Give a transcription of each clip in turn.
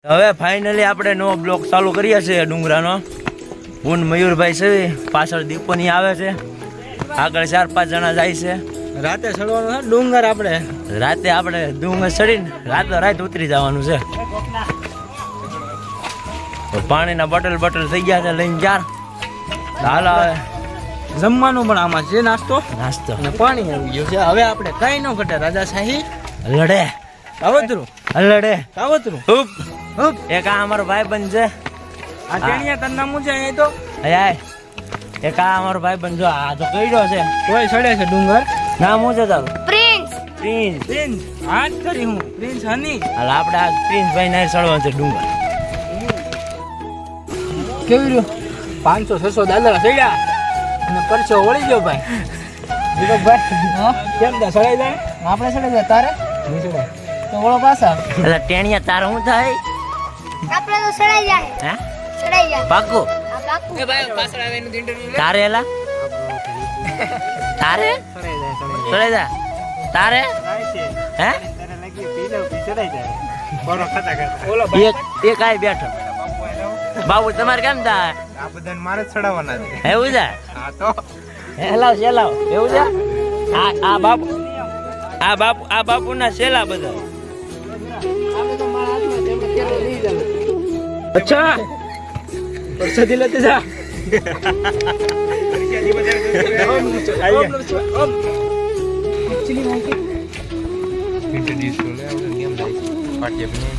હવે ફાઇનલી આપણે નવો બ્લોક ચાલુ કરીએ છીએ ડુંગરાનો. હું મયુરભાઈ છે, પાછળ દીપોની આવે છે, આગળ 4-5 જણા જાય છે. રાતે ચડવાનું છે ડુંગર. રાતે આપણે ડુંગર ચડીને રાત ઉતરી જવાનું છે. પાણીના બોટલ થઈ ગયા છે લઈને ચાર. હાલો હવે જમવાનું પણ આમાં છે, નાસ્તો અને પાણી આવી ગયું છે. હવે આપણે કઈ ન ઘટે રાજાશાહી લડે કાવતરું લડે કાવતરું. એક આ અમારો ભાઈબંધ છે, આ ટેણિયા તાર નામ છે અહીં તો. એક આ અમારો ભાઈબંધ જો આ તો કઈડો છે, તોય ચડે છે ડુંગર. નામ શું છે તારું? પ્રિન્સ. પ્રિન્સ. આજ કરી હું પ્રિન્સ હની. હાલ આપણે આ પ્રિન્સ ભાઈ ને ચડવાનું છે ડુંગર. કેવી રહ્યો 500-600 દાદા ચડ્યા અને પરચો વળી ગયો ભાઈ. કેમ દા ચડાઈ જાય? આપણે ચડાઈ જાય તારે નહીં ચડાય તો વળો પાછા. એટલે ટેણિયા તારે શું થાય? આપણે તો સડાઈ જાય. હે સડાઈ જાય. પાકું? આ પાકું. એ ભાઈ પાછળ આવે એનું ઇન્ટરવ્યુ લે. તારે એલા તારે ચડાઈ જા તારે હે ઓલો એક આય બેઠો. બાબુ તમારે કેમ થાય? આ બધાને મારે જ ચડાવવાના છે. એવું છે? હા તો હેલાવ એવું છે? આ બાપુ ના સેલા બધા. અચ્છા પરસેદી લેતે જા. ઇન્ટ્રોડ્યુસ કરો લે આપણે નિયમ લાઈ પાટિયા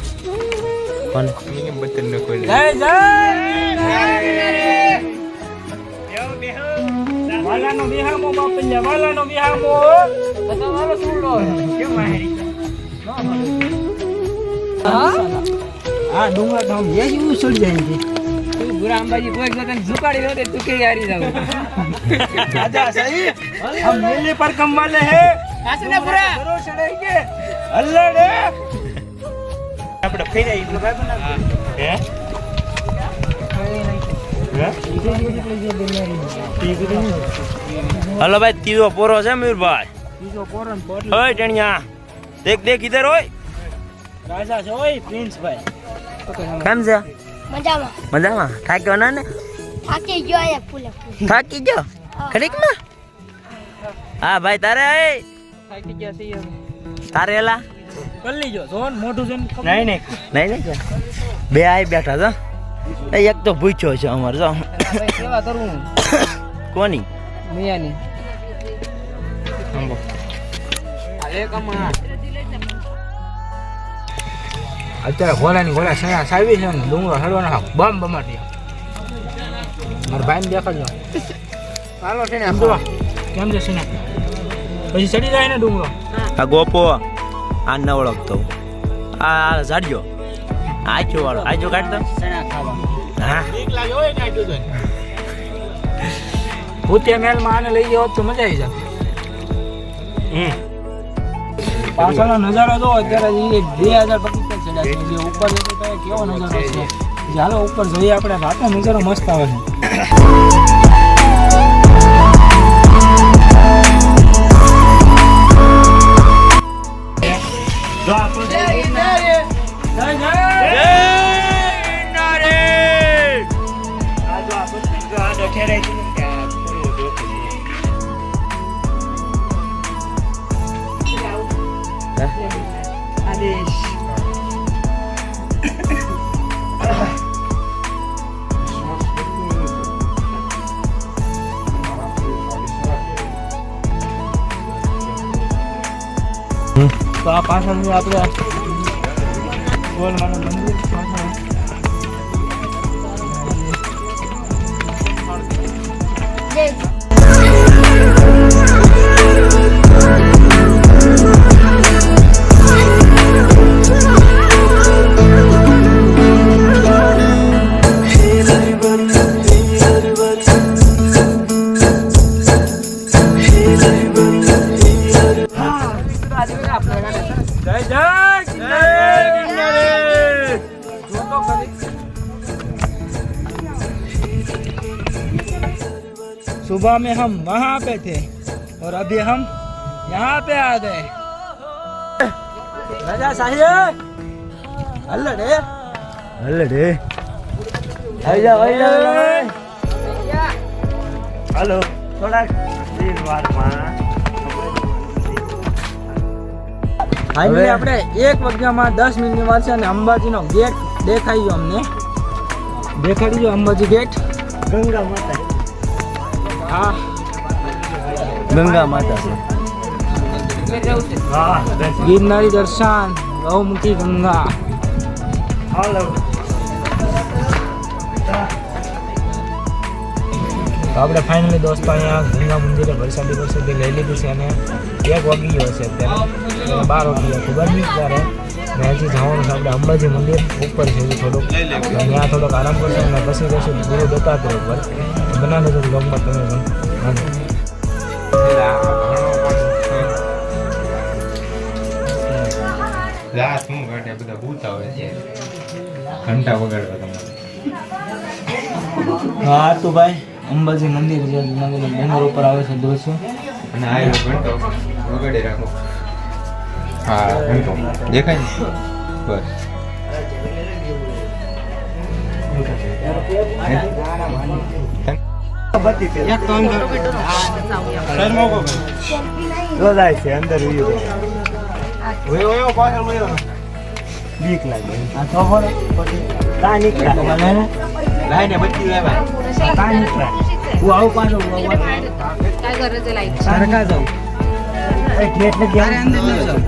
કોણ? નિયમ બતન ન કોઈ જય જય વાલાનો વિહામો બાપલ્યા વાલાનો વિહામો. તો વાલો સુડો કેમ માહેરી હા ડુંગર તો એ એવું ચડી જાય છે. તું બુરા અંબાજી કોઈ તો તને ઝુકાડી દો તું કે યારી જાવ. રાજા સહી હમ मेले पर कम वाले हैं कासने पूरा जरूर चढ़ेंगे अल्लाह આપણે ફેરાઈ એટલે ભાઈ બના હે હલો ભાઈ ત્રીજો પોરો છે મયુરભાઈ. બીજો પોરન પોર ઓય ટેણિયા દેખ ઇધર ઓય. રાજા છે ઓય પ્રિન્સ ભાઈ. કેમ છે? મજામાં. મજામાં? થાક્યો ના ને? થાકી ગયો આયા ફૂલે ફૂલ. થાકી ગયો ખરીક માં? હા ભાઈ તારે થાકી ગયા છે યાર. તારે એલા કલ્લી જો જોન મોઢું જોન નહીં બે આઈ બેઠા છો. એક તો ભૂખ્યો છે અમારે જો. ભાઈ સેવા કરું કોની? મિયાની. આલે કમા અત્યારે ઘોડા સયા સાવી છે ને ડુંગરો હળવાનો બમ બમાટી. મારા ભાઈને દેખાડજો. હાલો છે ને કેમ છે સિના? પછી ચડી જાય ને ડુંગરો. આ ગોપો આ ન ઓળખતો. આ ઝાડ્યો આજો વાળો આજો કાઢતો. સણા ખાવા હા ઠીક લાગે હોય ને આજો તો ભૂતિયા મહેલમાં આને લઈ જાવ તો મજા આવી જાય. પાછળનો નજારો જો અત્યારે 2025 ચડ્યા છે. જે ઉપર જતો તો કેવો નજારો છે. ચાલો ઉપર જોઈએ આપણે. રાતનો નજારો મસ્ત આવે છે. તો આ પાછળ આપણે ગોલમાનું મંદિર પાછળ. જય सुबह में हम वहाँ पे थे और अभी हम यहाँ पे आ गए. राजा साहिब अल्लाह रे હલે રે આવી જાઓ હાલો થોડાક વારમાં ફાઇનલી આપણે 1 વાગ્યામાં 10 મિનિટની વાર છે અને અંબાજીનો ગેટ દેખાઈ ગયો અમને. દેખાડી ગયો અંબાજી ગેટ. ગંગા માતા હા ગંગા માતા છે. હા ગિરનારી દર્શન ગૌમુખી ગંગા. હાલો તો આપણે ફાઇનલી દોસ્તો અહીંયા ગંગા મંદિરે વરસાદી લઈ લીધું છે અને 1 વાગી ગયો છે અત્યારે 12 વાગી ગયા ખબર નહીં ત્યારે. ને હજી જવાનું છે આપણે અંબાજી મંદિર ઉપર છે હજી થોડુંક ત્યાં થોડોક આરામ કરશે અને પછી જશું ગુરુ દત્તાત્રેય ઉપર. બનાવે છે બ્લોગમાં તમે પણ રાત હું ઘટે બધા ભૂતા હોય છે ઘંટા વગાડવા તમારે. હા તો ભાઈ અંબાજી મંદિર જે જૂનાગઢના ડુંગર ઉપર આવે છે દોસ્તો. અને આ એવો ઘંટો વગાડી રાખો. હા ઘંટો દેખાય ને બસ. એક કામ કરો જાય છે અંદર બીક લાગે આ તો બોલો પછી કા નીકળ્યા લાઈને બચી લેવાય. કા નીકળ્યા હું આવું પાછો સરખા જાઉં ગેટ ને અરે અંદર ન જાઉં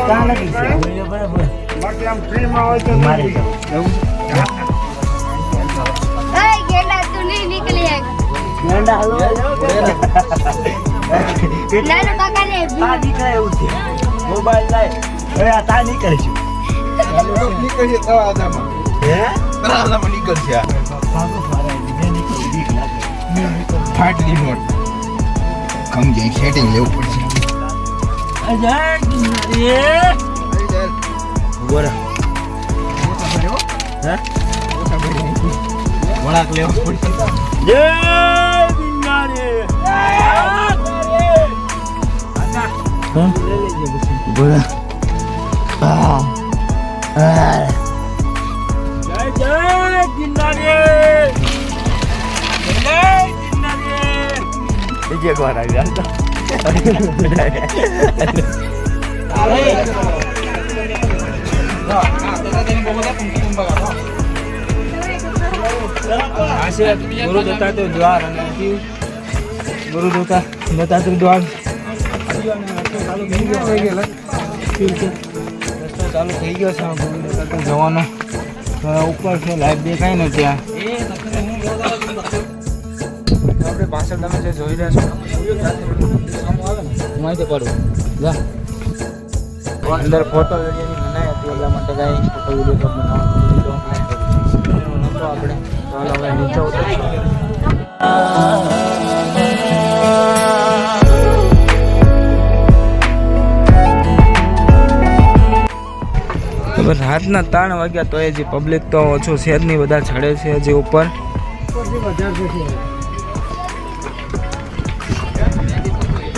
કા નથી બરાબર મારી જાઉં અરે ગેલા તું નહીં નીકળી આગ. ગાંડા હાલો નાનો કાકાને તા નીકળે એવું છે મોબાઈલ લાય હવે આ તા નીકળીશું નીકળીએ તળાજામાં. હે તળાજામાં નીકળશે આ ભાગો ફારાય બે નીકળી બીક લાગે ફાટલી નોટ. કમ જાય સેટિંગ લેવું પડશે. જય ગિરનારી બોરા હે વળાક લેવું પડશે. જય ગિરનારી બોરા જય ગિરનારી બીજી એક વાર આવી જાય ગુરુ દત્તાત્રેય દ્વાર અને ગુરુ દત્તાત્રેય દ્વાર ચાલુ થઈ ગયો છે ગુરુ દત્તાત્રેય જવાનો ઉપર છે લાઈવ દેખાય ને ત્યાં આપણે પાછળ તમે જે જોઈ રહ્યા છો માહિતી પડું જા અંદર ફોટો વિડીયોની મનાઈ હતી એટલા માટે કાંઈ ફોટો વિડીયો તો બનાવવાનો નહોતો આપણે. ચાલો હવે નીચે ઉતરીશું. રાતના 3 વાગ્યા તો એ જે પબ્લિક તો ઓછું છે જ નહીં, બધા ચડે છે હજી ઉપર.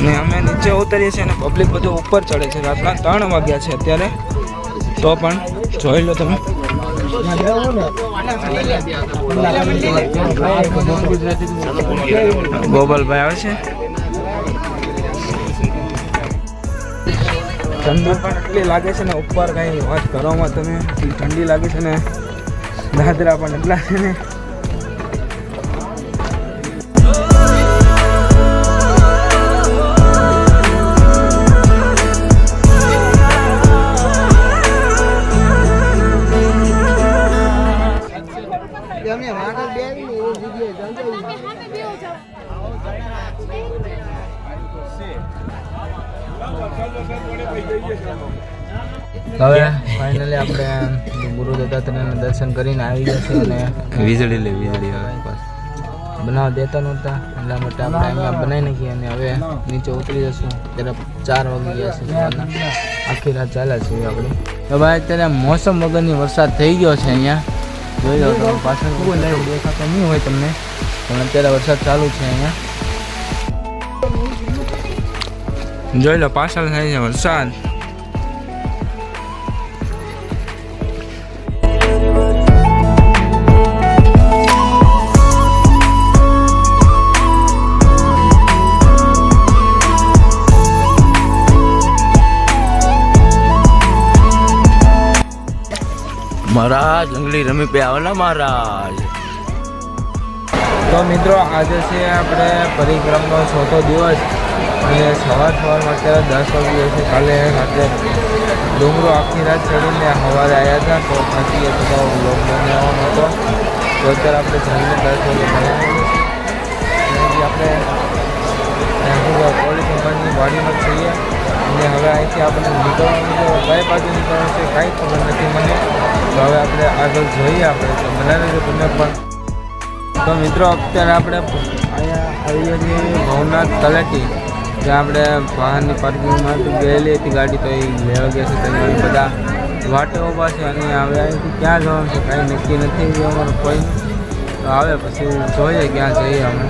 ને અમે નીચે ઉતરીએ છીએ અને પબ્લિક બધું ઉપર ચડે છે. રાતના 3 વાગ્યા છે અત્યારે તો પણ જોઈ લો તમે. ગોપાલભાઈ આવે છે. ઠંડી પણ એટલી લાગે છે ને ઉપર કાંઈ વાત કરવામાં તમે ઠંડી લાગે છે ને દાદરા પણ એટલા છે ને. હવે ફાઇનલી આપણે ગુરુ દત્તાત્રેયના દર્શન કરીને આવી ગયા છે અને વીજળી હવે બનાવવા દેતા નહોતા એટલા માટે આપણે અહીંયા બનાવી નાખીએ અને હવે નીચે ઉતરી જશું. ત્યારે 4 વાગી ગયા છે સવારના. આખી રાત ચાલ્યા છે આપણે. તો ભાઈ અત્યારે મોસમ વગરની વરસાદ થઈ ગયો છે અહીંયા. જોઈ લો તમે પાછળ કોઈ લાઈવ દેખાતો નહીં હોય તમને પણ અત્યારે વરસાદ ચાલુ છે અહીંયા. જોઈ લો પાછળ થાય છે વરસાદ. મહારાજ જંગલી રમી પે આવેલા મહારાજ. તો મિત્રો આજે છે આપણે પરિક્રમનો 4થો દિવસ અને સવારમાં અત્યારે 10 વાગી છે. કાલે રાત્રે ડુંગરો આખી રાત ચડીને સવારે આવ્યા હતા તો પછી એ તો બ્લોગ બનાવવાનો હતો. તો અત્યારે આપણે જઈને 10 વાગે બનાવીએ આપણે પોલીસ કંપનીની વાડીમાં જ છીએ અને હવે અહીંથી આપણે નીકળવાનું છે. કઈ બાજુ નીકળવાનું છે કાંઈ ખબર નથી મને. તો હવે આપણે આગળ જોઈએ આપણે તો બનાવી લેજો તમે પણ. તો મિત્રો અત્યારે આપણે અહીંયા આવીએ છીએ ભવનાથ તળેટી, જ્યાં આપણે વાહનની પાર્કિંગમાં ગયેલી હતી ગાડી, તો એ લેવા ગયા છે. તમે બધા વાટે ઊભા છે અને હવે અહીંથી ક્યાં જવાનું છે કાંઈ નક્કી નથી અમારું કોઈ. તો આવે પછી જોઈએ ક્યાં જઈએ અમે.